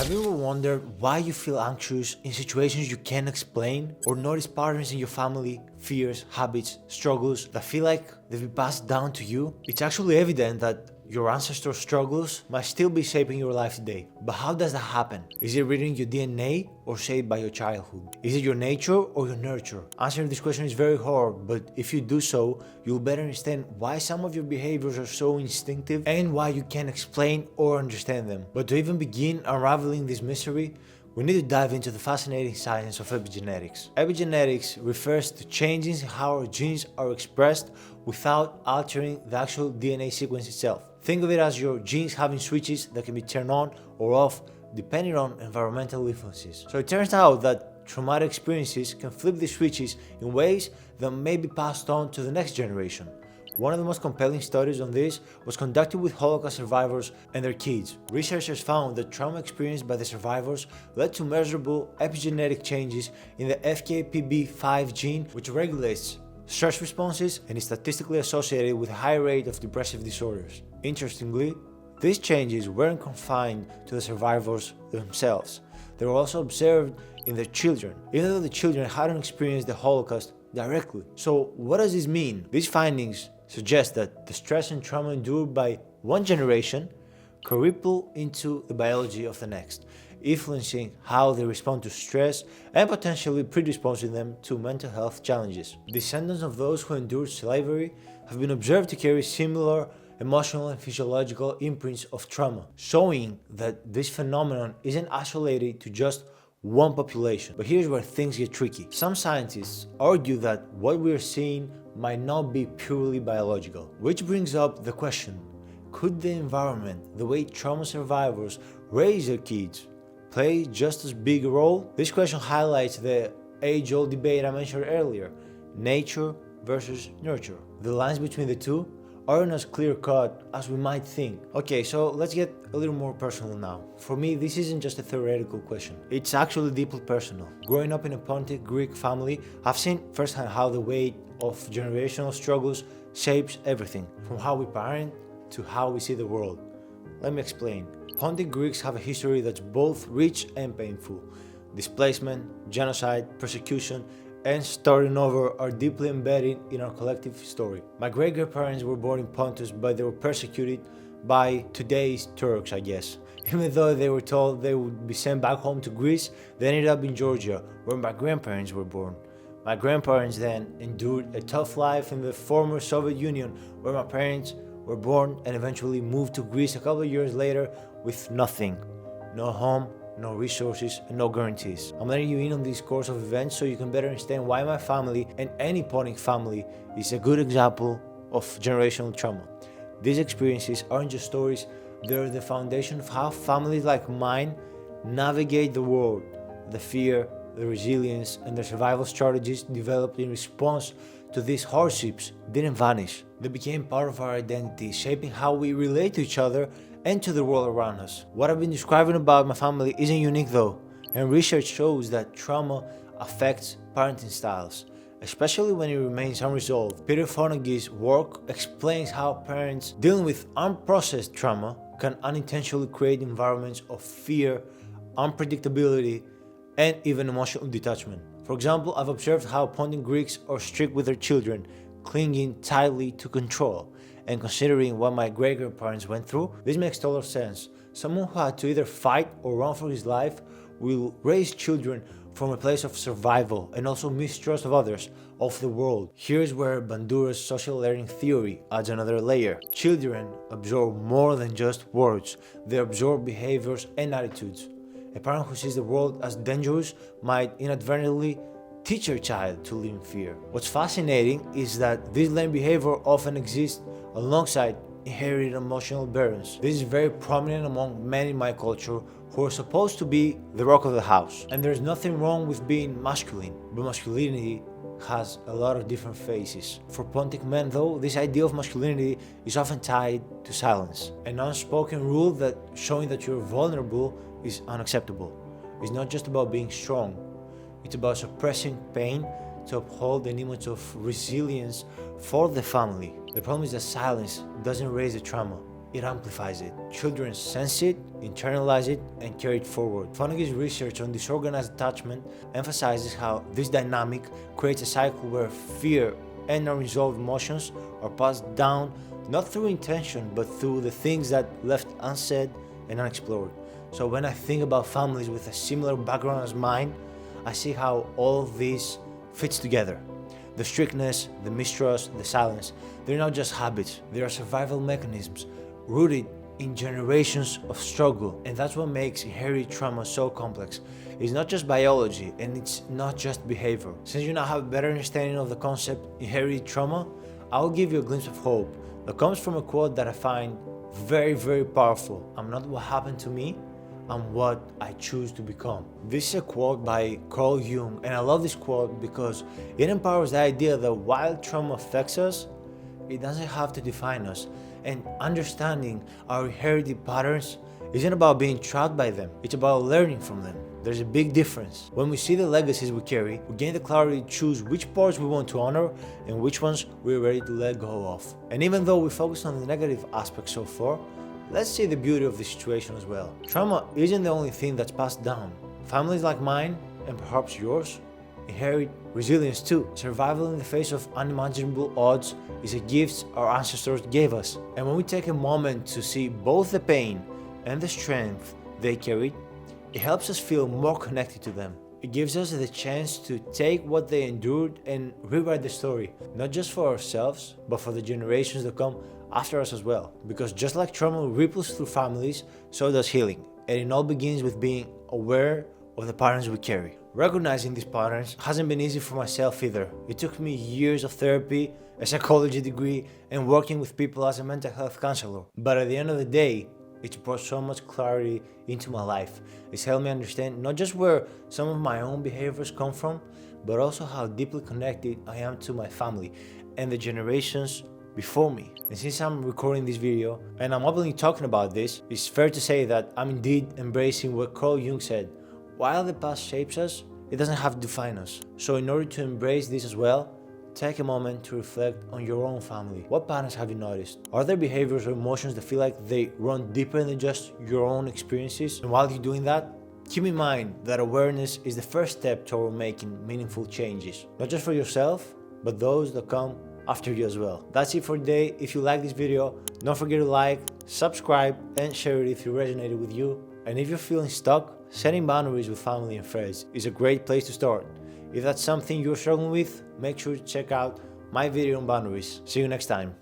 Have you ever wondered why you feel anxious in situations you can't explain, or notice patterns in your family, fears, habits, struggles that feel like they've been passed down to you? It's actually evident that your ancestors' struggles might still be shaping your life today. But how does that happen? Is it written in your DNA or shaped by your childhood? Is it your nature or your nurture? Answering this question is very hard, but if you do so, you'll better understand why some of your behaviors are so instinctive and why you can't explain or understand them. But to even begin unraveling this mystery, we need to dive into the fascinating science of epigenetics. Epigenetics refers to changes in how our genes are expressed without altering the actual DNA sequence itself. Think of it as your genes having switches that can be turned on or off depending on environmental influences. So it turns out that traumatic experiences can flip the switches in ways that may be passed on to the next generation. One of the most compelling studies on this was conducted with Holocaust survivors and their kids. Researchers found that trauma experienced by the survivors led to measurable epigenetic changes in the FKPB5 gene, which regulates stress responses and is statistically associated with a high rate of depressive disorders. Interestingly, these changes weren't confined to the survivors themselves. They were also observed in their children, even though the children hadn't experienced the Holocaust directly. So what does this mean? These findings suggest that the stress and trauma endured by one generation can ripple into the biology of the next, influencing how they respond to stress and potentially predisposing them to mental health challenges. Descendants of those who endured slavery have been observed to carry similar emotional and physiological imprints of trauma, showing that this phenomenon isn't isolated to just one population. But here's where things get tricky. Some scientists argue that what we're seeing might not be purely biological, which brings up the question: could the environment, the way trauma survivors raise their kids, play just as big a role? This question highlights the age-old debate I mentioned earlier: nature versus nurture. The lines between the two aren't as clear-cut as we might think. Okay, so let's get a little more personal now. For me, this isn't just a theoretical question. It's actually deeply personal. Growing up in a Pontic Greek family, I've seen firsthand how the weight of generational struggles shapes everything, from how we parent to how we see the world. Let me explain. Pontic Greeks have a history that's both rich and painful. Displacement, genocide, persecution, and starting over are deeply embedded in our collective story. My great-grandparents were born in Pontus, but they were persecuted by today's Turks, I guess. Even though they were told they would be sent back home to Greece, they ended up in Georgia, where my grandparents were born. My grandparents then endured a tough life in the former Soviet Union, where my parents were born and eventually moved to Greece a couple of years later with nothing. No home, no resources, and no guarantees. I'm letting you in on this course of events so you can better understand why my family and any Pontic family is a good example of generational trauma. These experiences aren't just stories, they're the foundation of how families like mine navigate the world. The fear, the resilience, and the survival strategies developed in response to these hardships didn't vanish. They became part of our identity, shaping how we relate to each other and to the world around us. What I've been describing about my family isn't unique though, and research shows that trauma affects parenting styles, especially when it remains unresolved. Peter Fonagy's work explains how parents dealing with unprocessed trauma can unintentionally create environments of fear, unpredictability, and even emotional detachment. For example, I've observed how Pontic Greeks are strict with their children, clinging tightly to control. And considering what my great-grandparents went through, this makes total sense. Someone who had to either fight or run for his life will raise children from a place of survival and also mistrust of others, of the world. Here's where Bandura's social learning theory adds another layer. Children absorb more than just words. They absorb behaviors and attitudes. A parent who sees the world as dangerous might inadvertently teach your child to live in fear. What's fascinating is that this learned behavior often exists alongside inherited emotional burdens. This is very prominent among men in my culture who are supposed to be the rock of the house. And there's nothing wrong with being masculine, but masculinity has a lot of different faces. For Pontic men though, this idea of masculinity is often tied to silence. An unspoken rule that showing that you're vulnerable is unacceptable. It's not just about being strong, it's about suppressing pain to uphold an image of resilience for the family. The problem is that silence doesn't erase the trauma, it amplifies it. Children sense it, internalize it, and carry it forward. Fonagy's research on disorganized attachment emphasizes how this dynamic creates a cycle where fear and unresolved emotions are passed down not through intention but through the things that left unsaid and unexplored. So when I think about families with a similar background as mine, I see how all of this fits together. The strictness, the mistrust, the silence, they're not just habits, they are survival mechanisms rooted in generations of struggle. And that's what makes inherited trauma so complex. It's not just biology and it's not just behavior. Since you now have a better understanding of the concept inherited trauma, I'll give you a glimpse of hope that comes from a quote that I find very, very powerful. I'm not what happened to me, I'm what I choose to become. This is a quote by Carl Jung, and I love this quote because it empowers the idea that while trauma affects us, it doesn't have to define us. And understanding our inherited patterns isn't about being trapped by them, it's about learning from them. There's a big difference. When we see the legacies we carry, we gain the clarity to choose which parts we want to honor and which ones we're ready to let go of. And even though we focus on the negative aspects so far, let's see the beauty of the situation as well. Trauma isn't the only thing that's passed down. Families like mine, and perhaps yours, inherit resilience too. Survival in the face of unimaginable odds is a gift our ancestors gave us. And when we take a moment to see both the pain and the strength they carried, it helps us feel more connected to them. It gives us the chance to take what they endured and rewrite the story, not just for ourselves, but for the generations that come after us as well. Because just like trauma ripples through families, so does healing. And it all begins with being aware of the patterns we carry. Recognizing these patterns hasn't been easy for myself either. It took me years of therapy, a psychology degree, and working with people as a mental health counselor. But at the end of the day, it's brought so much clarity into my life. It's helped me understand not just where some of my own behaviors come from, but also how deeply connected I am to my family and the generations before me. And since I'm recording this video and I'm openly talking about this, it's fair to say that I'm indeed embracing what Carl Jung said. While the past shapes us, it doesn't have to define us. So in order to embrace this as well, take a moment to reflect on your own family. What patterns have you noticed? Are there behaviors or emotions that feel like they run deeper than just your own experiences? And while you're doing that, keep in mind that awareness is the first step toward making meaningful changes. Not just for yourself, but those that come after you as well. That's it for today. If you like this video, don't forget to like, subscribe, and share it if it resonated with you. And if you're feeling stuck, setting boundaries with family and friends is a great place to start. If that's something you're struggling with, make sure to check out my video on boundaries. See you next time.